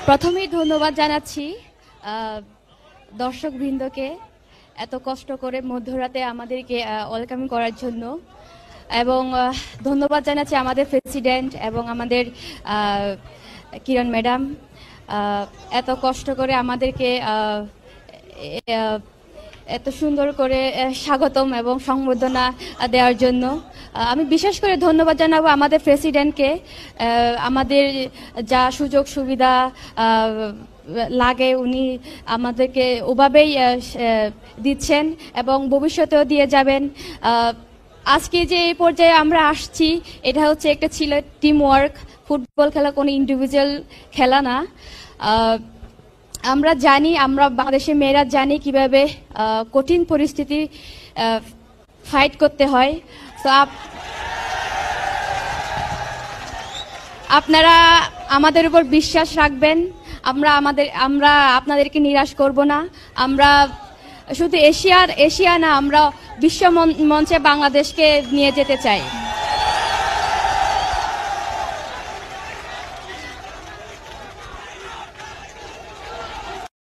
প্রথমেই ধন্যবাদ জানাচ্ছি দর্শকবৃন্দকে এত কষ্ট করে মধ্যরাতে আমাদেরকে ওয়েলকাম করার জন্য, এবং ধন্যবাদ জানাচ্ছি আমাদের প্রেসিডেন্ট এবং আমাদের কিরণ ম্যাডাম এত কষ্ট করে আমাদেরকে এত সুন্দর করে স্বাগতম এবং সংবর্ধনা দেওয়ার জন্য। আমি বিশেষ করে ধন্যবাদ জানাবো আমাদের প্রেসিডেন্টকে, আমাদের যা সুযোগ সুবিধা লাগে উনি আমাদেরকে ওভাবেই দিচ্ছেন এবং ভবিষ্যতেও দিয়ে যাবেন। আজকে যে এই পর্যায়ে আমরা আসছি এটা হচ্ছে একটা ছিল টিম ওয়ার্ক। ফুটবল খেলা কোনো ইন্ডিভিজুয়াল খেলা না। আমরা জানি, আমরা বাংলাদেশের মেয়েরা জানি কিভাবে কঠিন পরিস্থিতি ফাইট করতে হয়। তো আপনারা আমাদের উপর বিশ্বাস রাখবেন। আমরা আপনাদেরকে নিরাশ করব না। আমরা শুধু এশিয়া না, আমরা বিশ্ব মঞ্চে বাংলাদেশকে নিয়ে যেতে চাই।